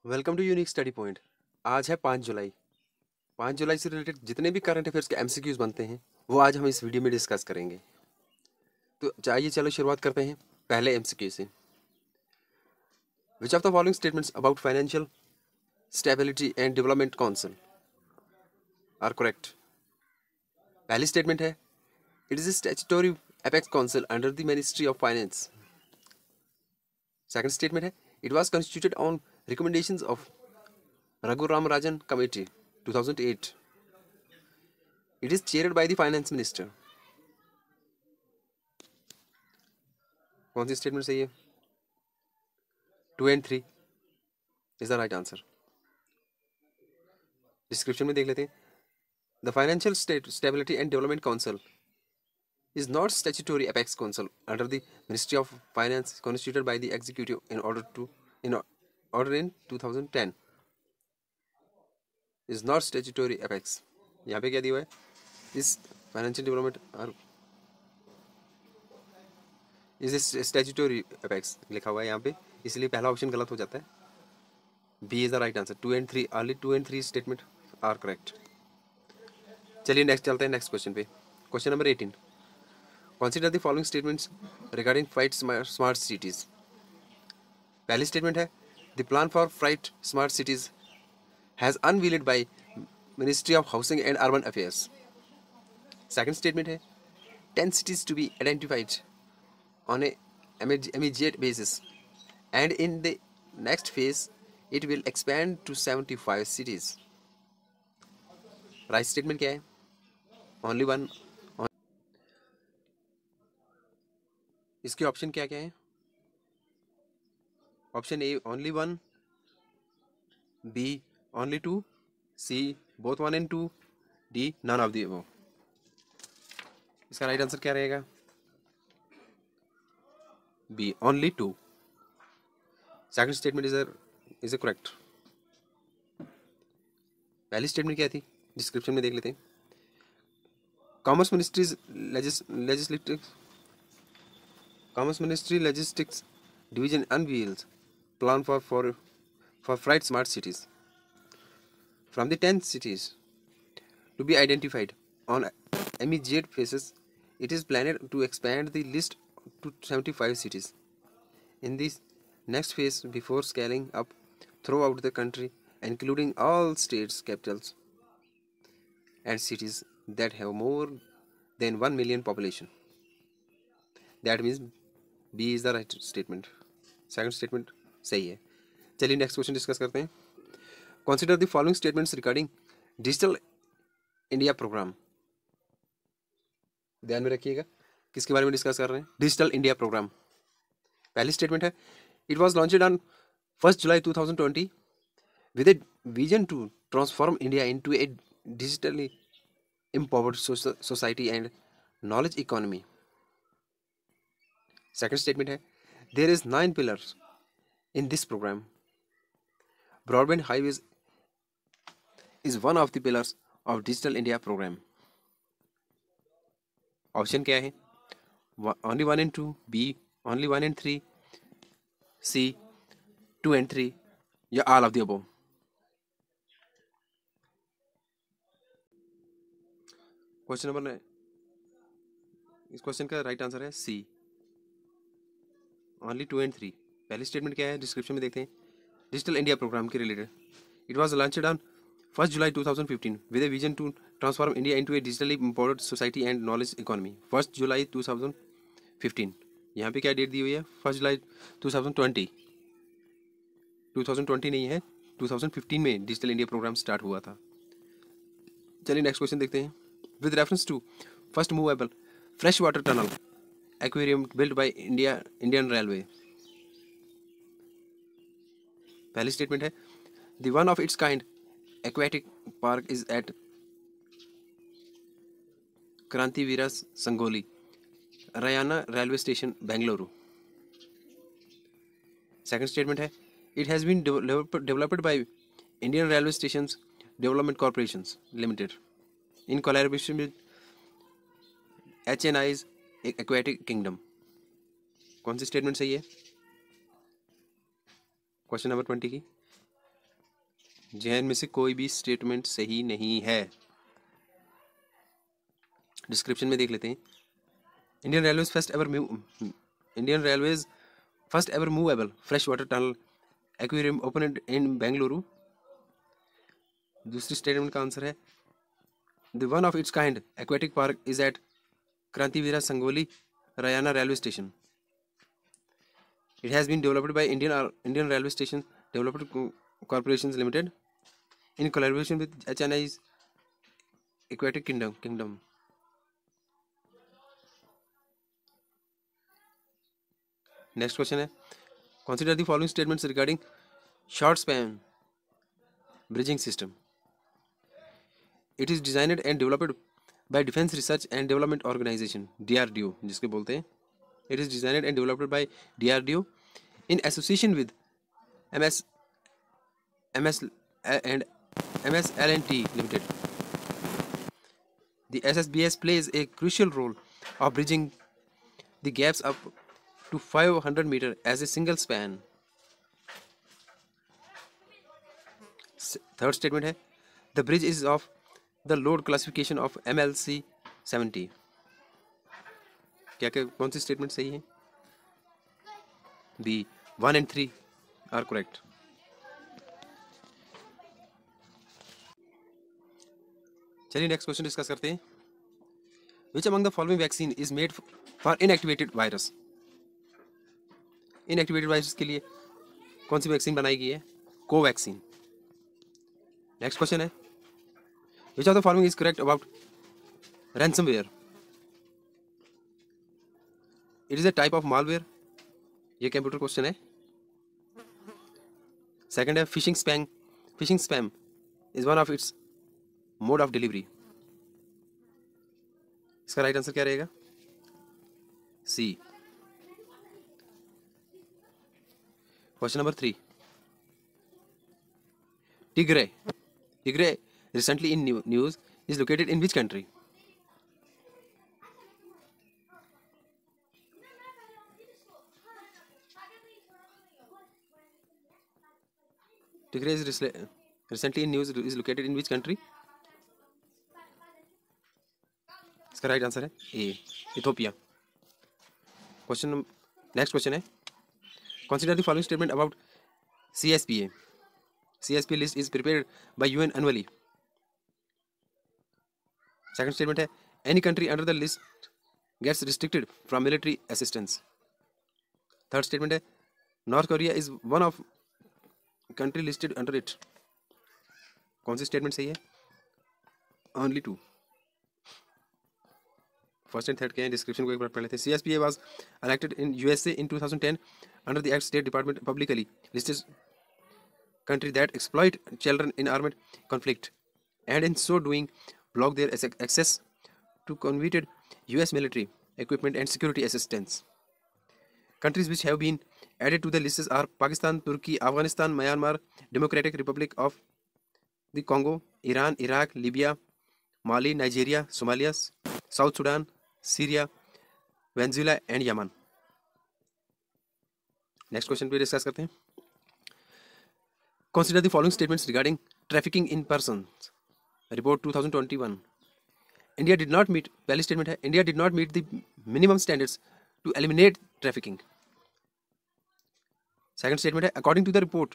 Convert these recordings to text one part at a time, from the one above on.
Welcome to Unique Study Point. आज है 5 जुलाई। 5 जुलाई से रिलेटेड जितने भी करंट अफेयर्स के एमसीक्यूज बनते हैं वो आज हम इस वीडियो में डिस्कस करेंगे। तो चाहिए चलो शुरुआत करते हैं पहले एमसीक्यू से। Which of the following statements about financial stability and development council are correct. पहली स्टेटमेंट है it is statutory apex council under the ministry of finance. Second statement है it was constituted on recommendations of Raghuram Rajan Committee 2008. It is chaired by the finance minister. कौन सी statement सही है? 2 and 3 is the right answer. Description में देख लेते हैं। The Financial Stability and Development Council is not statutory apex council under the Ministry of Finance constituted by the executive in order in 2010. Is not statutory apex. यहाँ पे क्या दिया हुआ है? इस फाइनेंशियल डेवलपमेंट और इज स्टैट्यूटरी अपेक्स लिखा हुआ है यहाँ पे, इसलिए पहला ऑप्शन गलत हो जाता है। B is the right answer. 2 and 3 only 2 and 3 statement are correct. चलिए नेक्स्ट चलते हैं नेक्स्ट क्वेश्चन पे। Question number 18। Consider the following statements regarding freight smart cities. पहली स्टेटमेंट है the plan for freight smart cities has unveiled by ministry of housing and urban affairs. Second statement है 10 cities to be identified on a immediate basis, and in the next phase it will expand to 75 cities. Right statement क्या है? Only one. इसके option क्या क्या है? Option A only one, B only two, C both 1 and 2, D none of the above. इसका right answer क्या रहेगा? B only 2। Second statement is a correct. पहली स्टेटमेंट क्या थी? डिस्क्रिप्शन में देख लेते हैं। Commerce ministries logistics division unveils plan for fright smart cities. From the 10 cities to be identified on immediate basis, it is planned to expand the list to 75 cities in this next phase before scaling up throughout the country, including all states capitals and cities that have more than 1 million population. That means B is the right statement. Second statement सही है। चलिए next question discuss करते हैं। Consider the following statements regarding digital India program. ध्यान में रखिएगा किसके बारे में डिस्कस कर रहे हैं? Digital India program. पहली स्टेटमेंट है it was launched on 1 July 2020 with a vision to transform India into a digitally empowered society and knowledge economy. Second statement है there is 9 pillars in this program. Broadband highways is one of the pillars of Digital India program. Option क्या है? Only 1 and 2, B only 1 and 3, C 2 and 3 या all of the above. Question number इस question का right answer है C only 2 and 3। पहली statement क्या है? Description में देखते हैं। डिजिटल इंडिया प्रोग्राम के related it was launched on 1 July 2015 with a vision to transform India into a digitally empowered society and knowledge economy. 1 जुलाई 2015। यहाँ पे क्या डेट दी हुई है? 1 जुलाई 2020। 2020 नहीं है, 2015 में डिजिटल इंडिया प्रोग्राम स्टार्ट हुआ था। चलिए नेक्स्ट क्वेश्चन देखते हैं। With reference to first movable fresh water tunnel aquarium build by Indian railway. पहली स्टेटमेंट है the one of its kind aquatic park is at Krantivira Sangoli, Rayana railway station, Bengaluru. Second statement है it has been developed by Indian Railway Stations Development Corporations Limited in collaboration with HNI's Aquatic Kingdom. कौन सी statement सही है? Question number 20 की जी हाँ, इनमें से कोई भी स्टेटमेंट सही नहीं है। डिस्क्रिप्शन में देख लेते हैं। Indian railways first ever movable fresh water tunnel aquarium open in Bengaluru. दूसरी स्टेटमेंट का आंसर है the one of its kind aquatic park is at Krantiveera Sangolli Rayanna railway station. It has been developed by Indian Railway Station Development Corporations Limited in collaboration with HNI's Aquatic Kingdom. Next question है, consider the following statements regarding short span bridging system. It is designed and developed by Defense Research and Development Organization DRDO जिसके बोलते हैं. It is designed and developed by DRDO in association with MS and MSLNT Limited. The SSBS plays a crucial role of bridging the gaps up to 500 meters as a single span. Third statement है, the bridge is of the load classification of MLC 70. क्या कौन सी statement सही है? B 1 and 3 are correct. चलिए next question discuss करते हैं. Which among the following vaccine is made for inactivated virus? Inactivated virus के लिए कौन सी वैक्सीन बनाई गई है? कोवैक्सीन. नेक्स्ट क्वेश्चन है, Which of the following is correct about ransomware? It is a type of malware. ये कंप्यूटर क्वेश्चन है. Second है, phishing spam is one of its mode of delivery. इसका राइट आंसर क्या रहेगा? C. Question number 3, Tigray recently in news is located in which country? Tigray is recently in news is located in which country? इसका right answer है ए, Ethiopia. Next question है, consider the following statement about CSPA. CSPA list is prepared by UN annually. Second statement है, any country under the list gets restricted from military assistance. Third statement है, North Korea is one of country listed under it. कौन सी statement सही है? Only two. First and third के description को एक बार पढ़ लेते हैं. CSPA was elected in USA in 2010 under the Act. State Department publicly listed countries that exploit children in armed conflict and in so doing block their access to converted US military equipment and security assistance. Countries which have been added to the list are Pakistan, Turkey, Afghanistan, Myanmar, Democratic Republic of the Congo, Iran, Iraq, Libya, Mali, Nigeria, Somalia, South Sudan, Syria, Venezuela and Yemen. Next question पे discuss करते हैं. Consider the following statements regarding trafficking in persons. Report 2021. India did not meet, पहली statement है, India did not meet the minimum standards to eliminate trafficking. Second statement है, according to the report,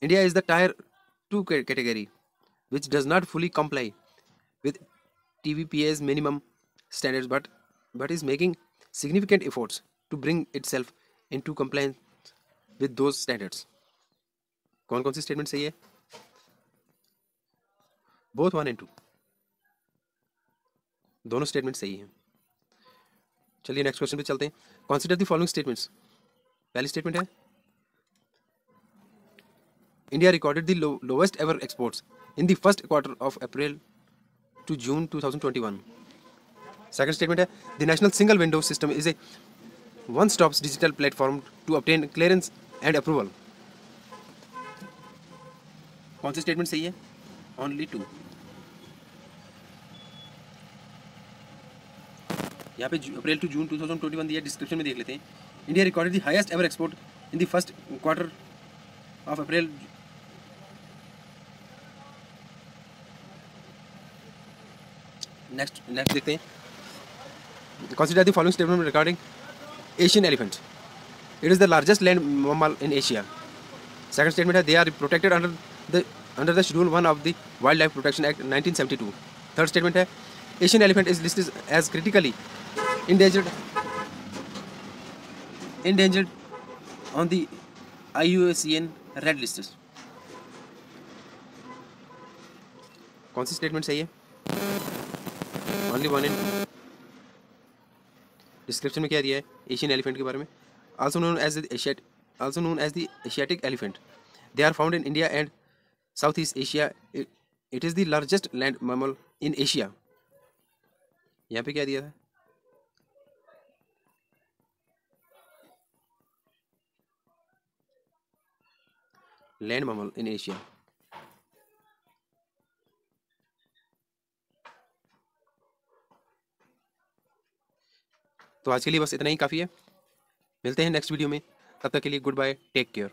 India is the tier 2 category which does not fully comply with TVPA's minimum standards but is making significant efforts to bring itself into compliance with those standards. कौन कौन सी statement सही है? Both 1 and 2, दोनों statement सही हैं. चलिए next question पे चलते हैं. Consider the following statements. पहली स्टेटमेंट है, India recorded the lowest ever exports in the first quarter of April to June 2021. Second statement है, the national single window system is a one-stop digital platform to obtain clearance and approval. कौन सी statement सही है? Only 2. यहाँ पे अप्रैल to June 2021 दिया, description में देख लेते हैं. India recorded the highest ever export in the first quarter of April next देखते हैं। Consider the following statement regarding Asian elephant. It is the largest land mammal in Asia. Second statement है they are protected under the schedule 1 of the wild life protection act 1972। Third statement है Asian elephant is listed as critically endangered on the IUCN red list. कौन सी statement सही है? Only one in. Description में क्या दिया है Asian elephant के बारे में? Also known as the Asiatic elephant. They are found in India and South East Asia. It is the largest land mammal in Asia. यहाँ पे क्या दिया था? Land mammal in Asia. तो आज के लिए बस इतना ही काफ़ी है। मिलते हैं नेक्स्ट वीडियो में, तब तक के लिए गुड बाय, टेक केयर।